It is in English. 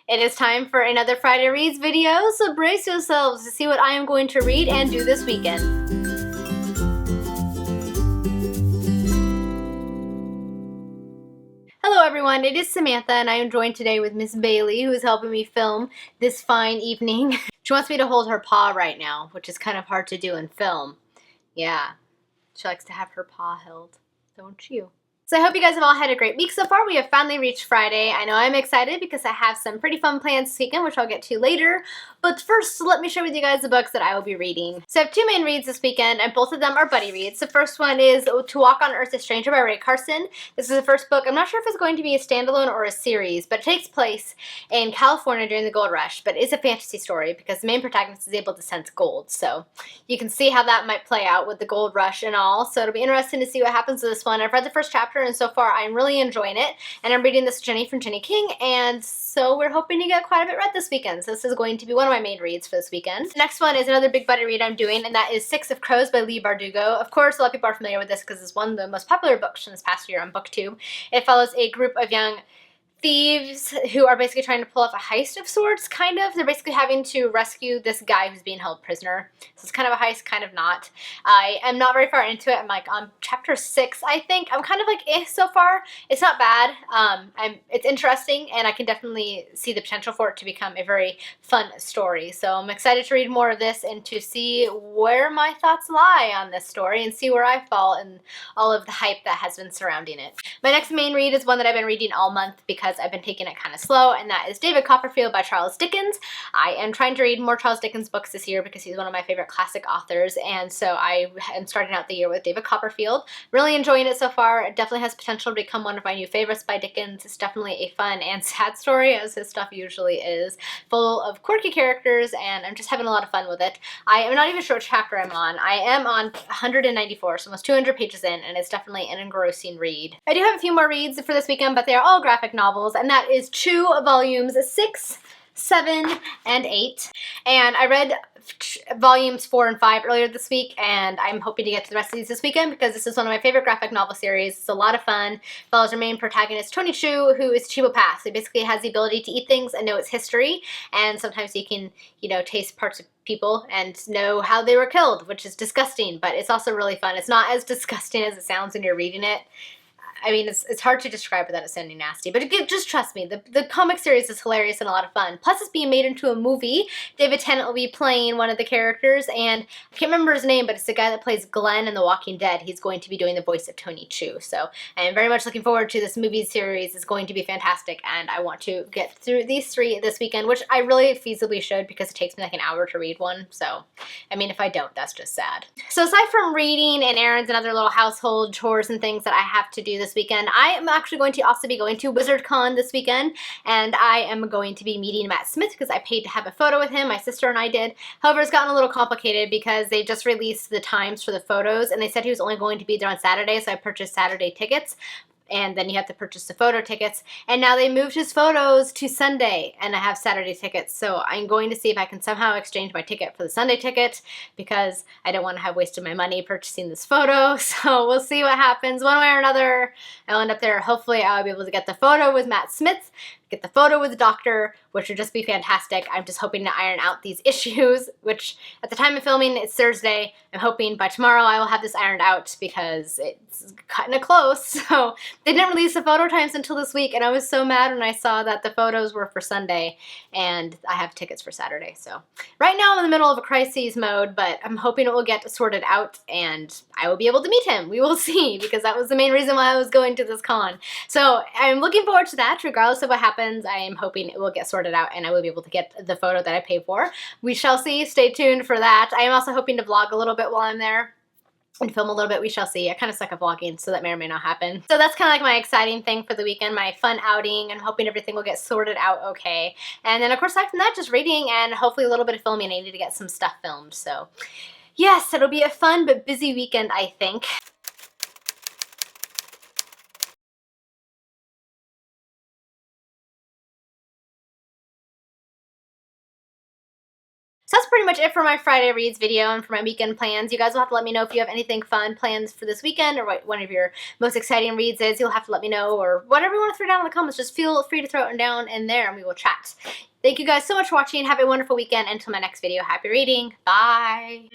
It is time for another Friday Reads video, so brace yourselves to see what I am going to read and do this weekend. Hello everyone, it is Samantha and I am joined today with Miss Bailey, who is helping me film this fine evening. She wants me to hold her paw right now, which is kind of hard to do in film. Yeah, she likes to have her paw held, don't you? So I hope you guys have all had a great week so far. We have finally reached Friday. I know I'm excited because I have some pretty fun plans this weekend, which I'll get to later. But first, let me share with you guys the books that I will be reading. So I have two main reads this weekend, and both of them are buddy reads. The first one is To Walk on Earth a Stranger by Ray Carson. This is the first book. I'm not sure if it's going to be a standalone or a series, but it takes place in California during the gold rush, but it's a fantasy story because the main protagonist is able to sense gold. So you can see how that might play out with the gold rush and all. So it'll be interesting to see what happens with this one. I've read the first chapter, and so far I'm really enjoying it. And I'm reading this Jenny from Jenny King, and so we're hoping to get quite a bit read this weekend. So this is going to be one of my main reads for this weekend. The next one is another big buddy read I'm doing, and that is Six of Crows by Leigh Bardugo. Of course, a lot of people are familiar with this because it's one of the most popular books from this past year on BookTube. It follows a group of young thieves who are basically trying to pull off a heist of sorts, kind of. They're basically having to rescue this guy who's being held prisoner. So it's kind of a heist, kind of not. I am not very far into it. I'm like on chapter 6, I think. I'm kind of like so far. It's not bad. It's interesting, and I can definitely see the potential for it to become a very fun story. So I'm excited to read more of this and to see where my thoughts lie on this story and see where I fall in all of the hype that has been surrounding it. My next main read is one that I've been reading all month because I've been taking it kind of slow, and that is David Copperfield by Charles Dickens. I am trying to read more Charles Dickens books this year because he's one of my favorite classic authors, and so I am starting out the year with David Copperfield. Really enjoying it so far. It definitely has potential to become one of my new favorites by Dickens. It's definitely a fun and sad story, as his stuff usually is, full of quirky characters, and I'm just having a lot of fun with it. I am not even sure which chapter I'm on. I am on 194, so almost 200 pages in, and it's definitely an engrossing read. I do have a few more reads for this weekend, but they are all graphic novels, and that is Chew volumes 6, 7, and 8. And I read volumes 4 and 5 earlier this week, and I'm hoping to get to the rest of these this weekend because this is one of my favorite graphic novel series. It's a lot of fun. It follows our main protagonist, Tony Chew, who is Chibopath. So he basically has the ability to eat things and know its history, and sometimes he can, taste parts of people and know how they were killed, which is disgusting, but it's also really fun. It's not as disgusting as it sounds when you're reading it. I mean, it's hard to describe without it sounding nasty, but just trust me, the comic series is hilarious and a lot of fun. Plus, it's being made into a movie. David Tennant will be playing one of the characters, and I can't remember his name, but it's the guy that plays Glenn in The Walking Dead. He's going to be doing the voice of Tony Chew, so I am very much looking forward to this movie series. It's going to be fantastic, and I want to get through these 3 this weekend, which I really feasibly should because it takes me like an hour to read one, so, I mean, if I don't, that's just sad. So aside from reading and errands and other little household chores and things that I have to do this weekend, I am actually going to also be going to WizardCon this weekend, and I am going to be meeting Matt Smith because I paid to have a photo with him. My sister and I did. However, it's gotten a little complicated because they just released the times for the photos, and they said he was only going to be there on Saturday, so I purchased Saturday tickets. And then you have to purchase the photo tickets. And now they moved his photos to Sunday, and I have Saturday tickets. So I'm going to see if I can somehow exchange my ticket for the Sunday ticket because I don't want to have wasted my money purchasing this photo. So we'll see what happens. One way or another, I'll end up there. Hopefully I'll be able to get the photo with Matt Smith, get the photo with the doctor, which would just be fantastic. I'm just hoping to iron out these issues, which at the time of filming, it's Thursday. I'm hoping by tomorrow I will have this ironed out because it's kind of close. So they didn't release the photo times until this week, and I was so mad when I saw that the photos were for Sunday, and I have tickets for Saturday. So right now I'm in the middle of a crisis mode, but I'm hoping it will get sorted out, and I will be able to meet him. We will see, because that was the main reason why I was going to this con. So I'm looking forward to that, regardless of what happens. I am hoping it will get sorted out and I will be able to get the photo that I paid for. We shall see. Stay tuned for that. I am also hoping to vlog a little bit while I'm there and film a little bit. We shall see. I kind of suck at vlogging, so that may or may not happen. So that's kind of like my exciting thing for the weekend, my fun outing, and hoping everything will get sorted out okay. And then, of course, aside from that, just reading and hopefully a little bit of filming. I need to get some stuff filmed. So yes, it'll be a fun but busy weekend, I think. So that's pretty much it for my Friday reads video and for my weekend plans. You guys will have to let me know if you have anything fun plans for this weekend or what one of your most exciting reads is. You'll have to let me know, or whatever you want to throw down in the comments. Just feel free to throw it down in there and we will chat. Thank you guys so much for watching. Have a wonderful weekend. Until my next video, happy reading. Bye.